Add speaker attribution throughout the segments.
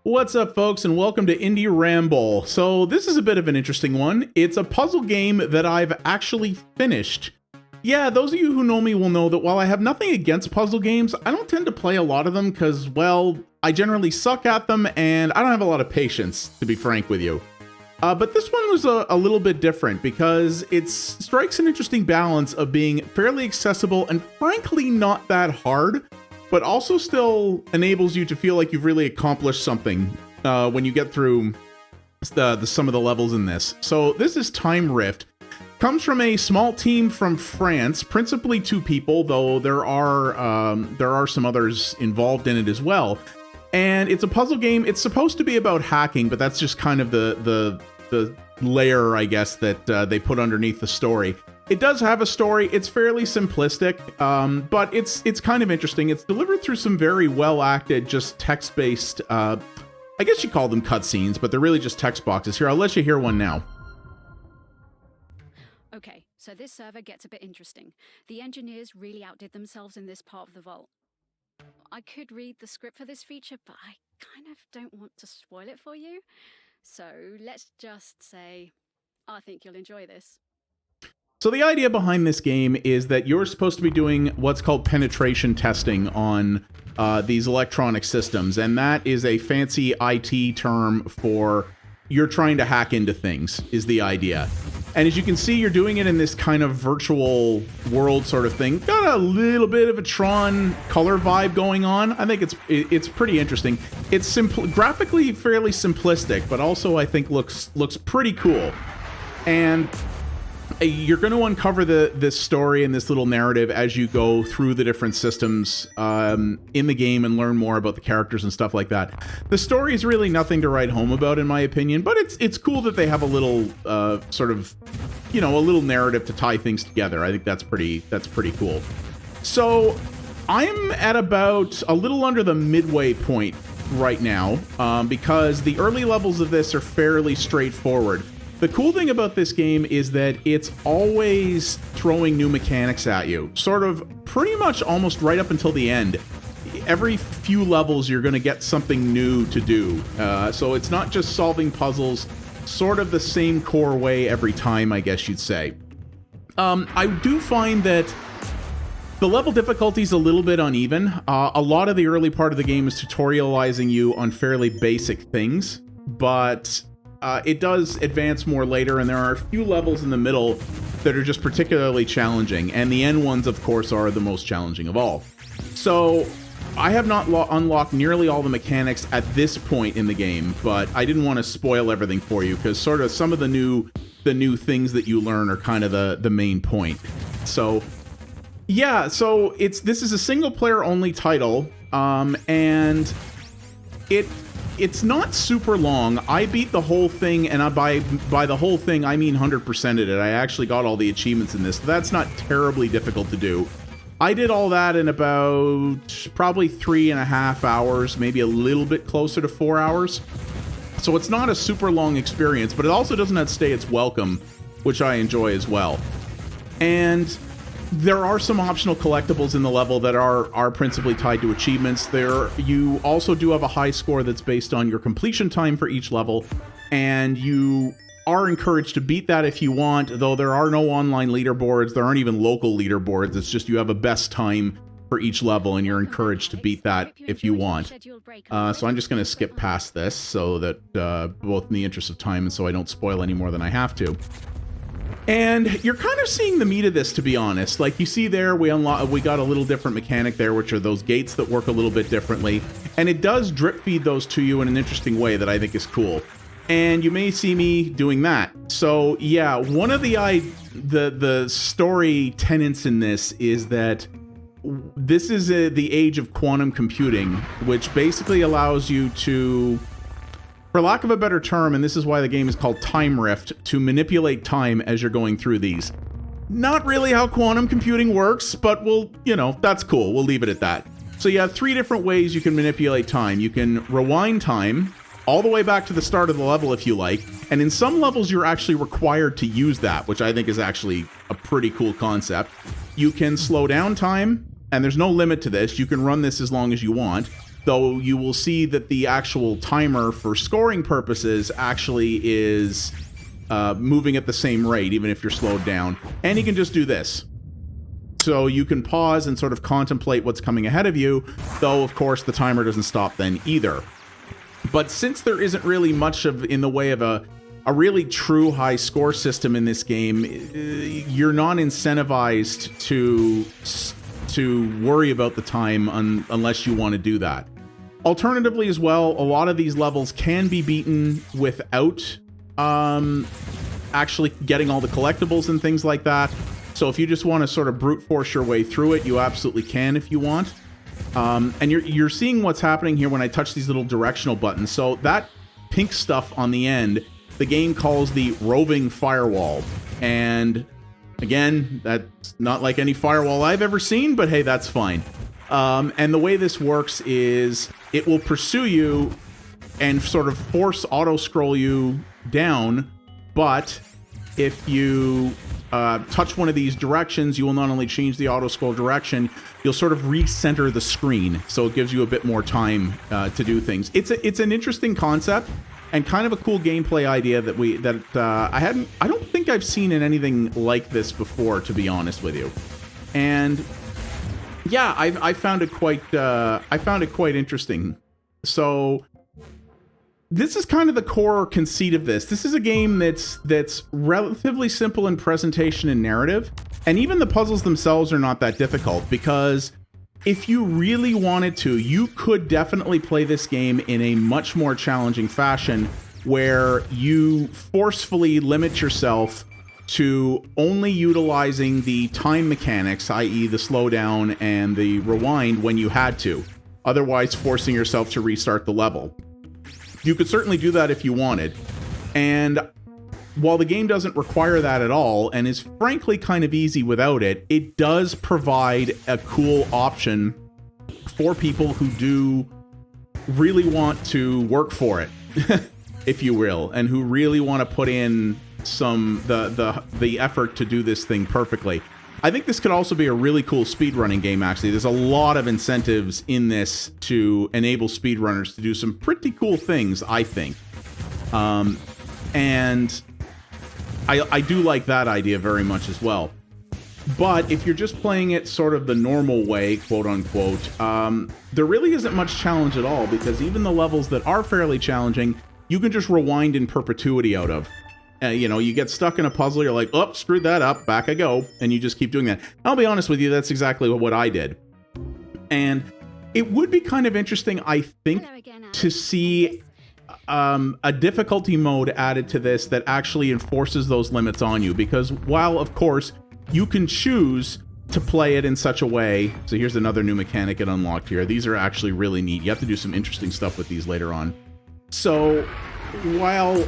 Speaker 1: What's up, folks, and welcome to Indie Ramble. So this is a bit of an interesting one. It's a puzzle game that I've actually finished. Yeah, those of you who know me will know that while I have nothing against puzzle games, I don't tend to play a lot of them because, well, I generally suck at them and I don't have a lot of patience, to be frank with you. But this one was a little bit different because it strikes an interesting balance of being fairly accessible and frankly not that hard, but also still enables you to feel like you've really accomplished something when you get through some of the levels in this. So this is Time Rift. Comes from a small team from France, principally 2 people, though there are some others involved in it as well. And it's a puzzle game. It's supposed to be about hacking, but that's just kind of the layer, I guess, that they put underneath the story. It does have a story. It's fairly simplistic, but it's kind of interesting. It's delivered through some very well-acted, just text-based, I guess you call them cutscenes, but they're really just text boxes. Here, I'll let you hear one now.
Speaker 2: Okay, so this server gets a bit interesting. The engineers really outdid themselves in this part of the vault. I could read the script for this feature, but I kind of don't want to spoil it for you. So let's just say, I think you'll enjoy this.
Speaker 1: So the idea behind this game is that you're supposed to be doing what's called penetration testing on these electronic systems, and that is a fancy IT term for you're trying to hack into things, is the idea. And as you can see, you're doing it in this kind of virtual world sort of thing. Got a little bit of a Tron color vibe going on. I think it's pretty interesting. It's graphically fairly simplistic, but also I think looks pretty cool. And you're going to uncover this story and this little narrative as you go through the different systems in the game and learn more about the characters and stuff like that. The story is really nothing to write home about, in my opinion, but it's cool that they have a little sort of, you know, a little narrative to tie things together. I think that's pretty cool. So I'm at about a little under the midway point right now because the early levels of this are fairly straightforward. The cool thing about this game is that it's always throwing new mechanics at you, sort of pretty much almost right up until the end. Every few levels you're going to get something new to do, so it's not just solving puzzles sort of the same core way every time, I guess you'd say. I do find that the level difficulty is a little bit uneven. A lot of the early part of the game is tutorializing you on fairly basic things, but it does advance more later, and there are a few levels in the middle that are just particularly challenging, and the end ones, of course, are the most challenging of all. So I have not unlocked nearly all the mechanics at this point in the game, but I didn't want to spoil everything for you because sort of some of the new things that you learn are kind of the main point. So yeah, so this is a single player only title, and it's not super long. I beat the whole thing, and by the whole thing, I mean 100%ed it. I actually got all the achievements in this. That's not terribly difficult to do. I did all that in about probably 3.5 hours, maybe a little bit closer to 4 hours. So it's not a super long experience, but it also doesn't outstay its welcome, which I enjoy as well. And there are some optional collectibles in the level that are principally tied to achievements. You also do have a high score that's based on your completion time for each level, and you are encouraged to beat that if you want, though there are no online leaderboards. There aren't even local leaderboards. It's just you have a best time for each level, and you're encouraged to beat that if you want. So I'm just going to skip past this so that both in the interest of time and so I don't spoil any more than I have to. And you're kind of seeing the meat of this, to be honest. Like you see there, we got a little different mechanic there, which are those gates that work a little bit differently. And it does drip feed those to you in an interesting way that I think is cool. And you may see me doing that. So yeah, one of the story tenets in this is that this is the age of quantum computing, which basically allows you to, for lack of a better term, and this is why the game is called Time Rift, to manipulate time as you're going through these. Not really how quantum computing works, but that's cool. We'll leave it at that. So you have 3 different ways you can manipulate time. You can rewind time all the way back to the start of the level if you like, and in some levels you're actually required to use that, which I think is actually a pretty cool concept. You can slow down time, and there's no limit to this. You can run this as long as you want. though you will see that the actual timer for scoring purposes actually is moving at the same rate, even if you're slowed down. And you can just do this. So you can pause and sort of contemplate what's coming ahead of you, though, of course, the timer doesn't stop then either. But since there isn't really much in the way of a really true high score system in this game, you're not incentivized to worry about the time unless you want to do that. Alternatively as well, a lot of these levels can be beaten without actually getting all the collectibles and things like that. So if you just want to sort of brute force your way through it, you absolutely can if you want. And you're seeing what's happening here when I touch these little directional buttons. So that pink stuff on the end, the game calls the roving firewall. And again, that's not like any firewall I've ever seen, but hey, that's fine. And the way this works is it will pursue you and sort of force auto-scroll you down, but if you touch one of these directions, you will not only change the auto-scroll direction, you'll sort of recenter the screen, so it gives you a bit more time to do things. It's an interesting concept and kind of a cool gameplay idea that I don't think I've seen in anything like this before, to be honest with you. And yeah, I found it quite interesting. So this is kind of the core conceit of this. This is a game that's relatively simple in presentation and narrative, and even the puzzles themselves are not that difficult, because if you really wanted to, you could definitely play this game in a much more challenging fashion, where you forcefully limit yourself to only utilizing the time mechanics, i.e. the slowdown and the rewind when you had to, otherwise forcing yourself to restart the level. You could certainly do that if you wanted, and while the game doesn't require that at all, and is frankly kind of easy without it, it does provide a cool option for people who do really want to work for it, if you will, and who really want to put in the effort to do this thing perfectly. I think this could also be a really cool speedrunning game, actually. There's a lot of incentives in this to enable speedrunners to do some pretty cool things, I think. And I do like that idea very much as well. But if you're just playing it sort of the normal way, quote unquote, there really isn't much challenge at all, because even the levels that are fairly challenging, you can just rewind in perpetuity out of. You get stuck in a puzzle, you're like, oh, screwed that up, back I go, and you just keep doing that. I'll be honest with you, that's exactly what I did. And it would be kind of interesting, I think, to see a difficulty mode added to this that actually enforces those limits on you, because while, of course, you can choose to play it in such a way. So here's another new mechanic it unlocked here. These are actually really neat. You have to do some interesting stuff with these later on. So while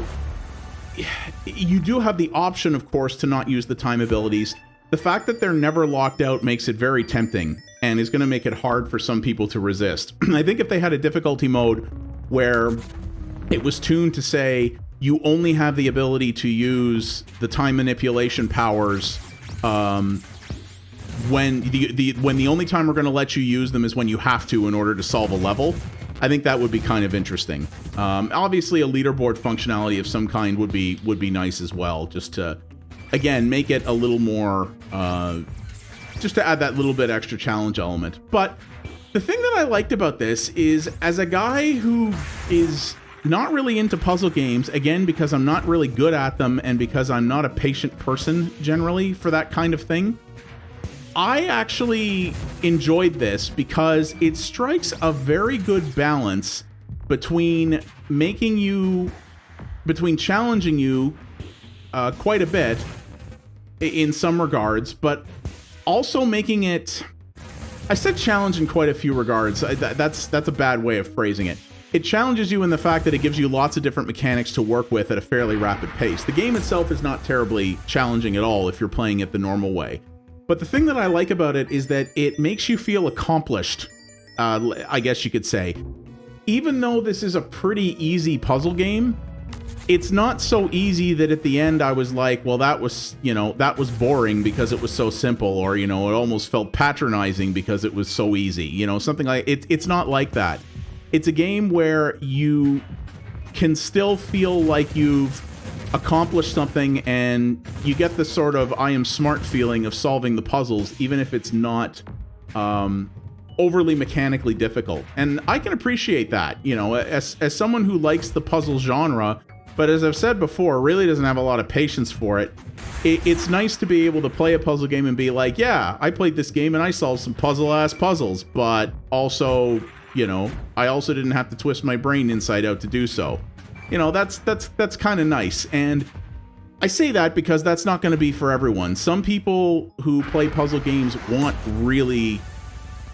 Speaker 1: you do have the option, of course, to not use the time abilities, the fact that they're never locked out makes it very tempting and is going to make it hard for some people to resist. I think if they had a difficulty mode where it was tuned to say you only have the ability to use the time manipulation powers when the only time we're going to let you use them is when you have to in order to solve a level, I think that would be kind of interesting. Obviously, a leaderboard functionality of some kind would be nice as well, just to, again, make it a little more, just to add that little bit extra challenge element. But the thing that I liked about this is, as a guy who is not really into puzzle games, again, because I'm not really good at them and because I'm not a patient person generally for that kind of thing, I actually enjoyed this because it strikes a very good balance between challenging you quite a bit in some regards, but also making it, I said challenge in quite a few regards. That's a bad way of phrasing it. It challenges you in the fact that it gives you lots of different mechanics to work with at a fairly rapid pace. The game itself is not terribly challenging at all if you're playing it the normal way. But the thing that I like about it is that it makes you feel accomplished, I guess you could say. Even though this is a pretty easy puzzle game, it's not so easy that at the end I was like, well, that was boring because it was so simple, or, it almost felt patronizing because it was so easy, something like it. It's not like that. It's a game where you can still feel like you've accomplished something, and you get the sort of I am smart feeling of solving the puzzles, even if it's not overly mechanically difficult. And I can appreciate that, you know, as someone who likes the puzzle genre, but as I've said before, really doesn't have a lot of patience for it. It's nice to be able to play a puzzle game and be like, yeah, I played this game and I solved some puzzle-ass puzzles, but also, you know, I also didn't have to twist my brain inside out to do so. You know, that's kind of nice. And I say that because that's not going to be for everyone. Some people who play puzzle games want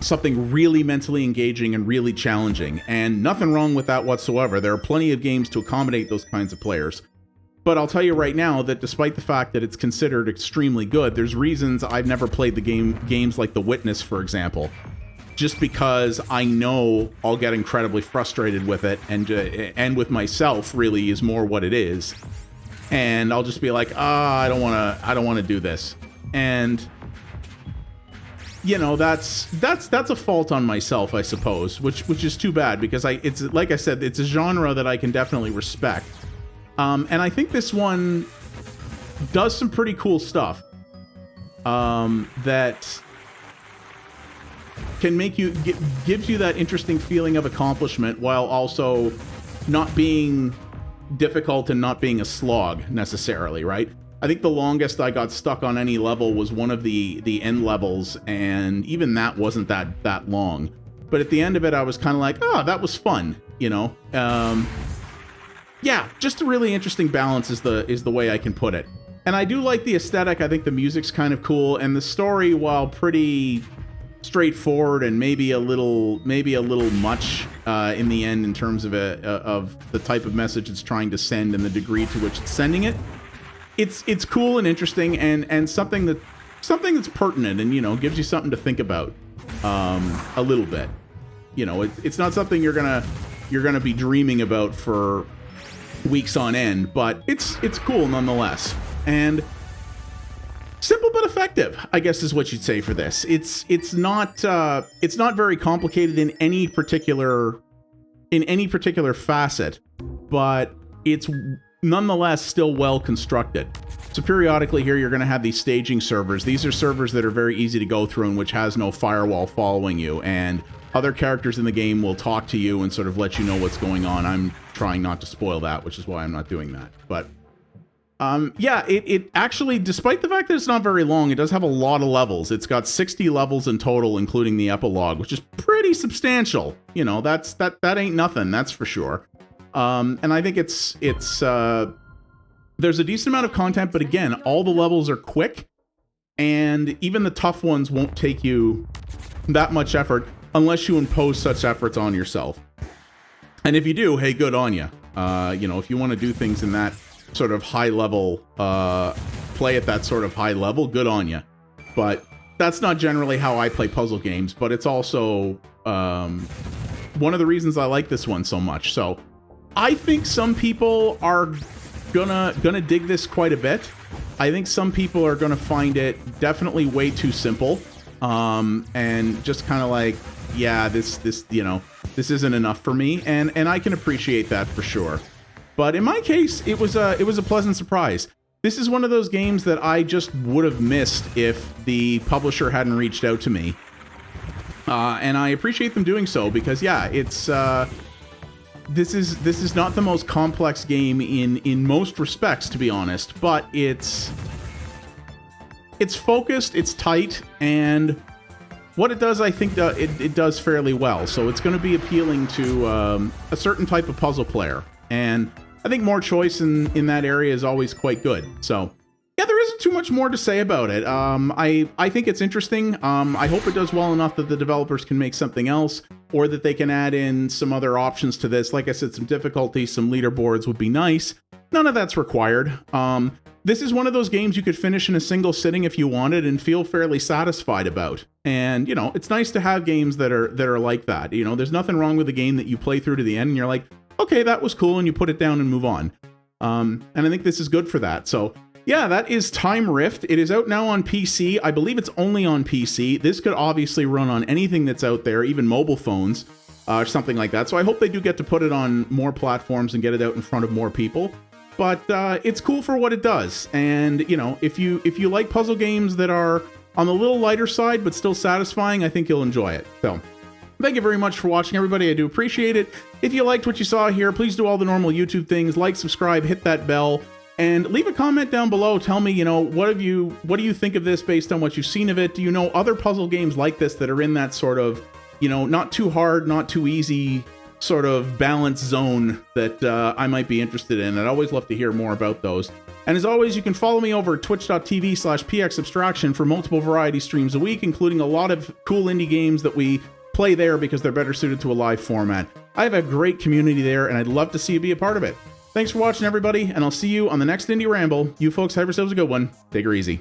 Speaker 1: something really mentally engaging and really challenging, and nothing wrong with that whatsoever. There are plenty of games to accommodate those kinds of players. But I'll tell you right now that despite the fact that it's considered extremely good, there's reasons I've never played the games like The Witness, for example, just because I know I'll get incredibly frustrated with it, and with myself really is more what it is. And I'll just be like, I don't want to do this. And you know, that's a fault on myself, I suppose, which is too bad, because it's like I said, it's a genre that I can definitely respect. And I think this one does some pretty cool stuff that can make you gives you that interesting feeling of accomplishment while also not being difficult and not being a slog necessarily, right? I think the longest I got stuck on any level was one of the end levels, and even that wasn't that long. But at the end of it, I was kind of like, oh, that was fun, you know? Yeah, just a really interesting balance is the way I can put it. And I do like the aesthetic. I think the music's kind of cool, and the story, while pretty straightforward and maybe a little much in the end in terms of the type of message it's trying to send and the degree to which it's sending it, it's cool and interesting, and something that's pertinent and, you know, gives you something to think about a little bit. You know, it's not something you're gonna be dreaming about for weeks on end, but it's cool nonetheless. And simple but effective, I guess, is what you'd say for this. It's not very complicated in any particular facet, but it's nonetheless still well constructed. So periodically here you're going to have these staging servers. These are servers that are very easy to go through and which has no firewall following you, and other characters in the game will talk to you and sort of let you know what's going on. I'm trying not to spoil that, which is why I'm not doing that. But yeah, it actually, despite the fact that it's not very long, it does have a lot of levels. It's got 60 levels in total, including the epilogue, which is pretty substantial. You know, that ain't nothing, that's for sure. And I think it's there's a decent amount of content, but again, all the levels are quick, and even the tough ones won't take you that much effort unless you impose such efforts on yourself. And if you do, hey, good on you. You know, if you want to do things in that sort of high level, play at that sort of high level, good on you. But that's not generally how I play puzzle games, but it's also one of the reasons I like this one so much. So I think some people are gonna dig this quite a bit. I think some people are gonna find it definitely way too simple, and just kind of like, yeah, this you know, this isn't enough for me, and I can appreciate that for sure. But in my case, it was a pleasant surprise. This is one of those games that I just would have missed if the publisher hadn't reached out to me, and I appreciate them doing so, because yeah, it's this is not the most complex game in most respects, to be honest, but it's focused, it's tight, and what it does, I think it does fairly well. So it's going to be appealing to a certain type of puzzle player, and I think more choice in that area is always quite good. So yeah, there isn't too much more to say about it. I think it's interesting. I hope it does well enough that the developers can make something else, or that they can add in some other options to this. Like I said, some difficulty, some leaderboards would be nice. None of that's required. This is one of those games you could finish in a single sitting if you wanted and feel fairly satisfied about. And, you know, it's nice to have games that are like that. You know, there's nothing wrong with a game that you play through to the end and you're like, okay, that was cool, and you put it down and move on. And I think this is good for that. So yeah, that is Time Rift. It is out now on PC. I believe it's only on PC. This could obviously run on anything that's out there, even mobile phones. or something like that. So I hope they do get to put it on more platforms and get it out in front of more people. But it's cool for what it does. And, you know, if you like puzzle games that are on the little lighter side but still satisfying, I think you'll enjoy it. So thank you very much for watching, everybody. I do appreciate it. If you liked what you saw here, please do all the normal YouTube things. Like, subscribe, hit that bell, and leave a comment down below. Tell me, you know, what do you think of this based on what you've seen of it? Do you know other puzzle games like this that are in that sort of, you know, not too hard, not too easy sort of balance zone that I might be interested in? I'd always love to hear more about those. And as always, you can follow me over at twitch.tv/pxabstraction for multiple variety streams a week, including a lot of cool indie games that we play there because they're better suited to a live format. I have a great community there, and I'd love to see you be a part of it. Thanks for watching, everybody, and I'll see you on the next Indie Ramble. You folks have yourselves a good one. Take her easy.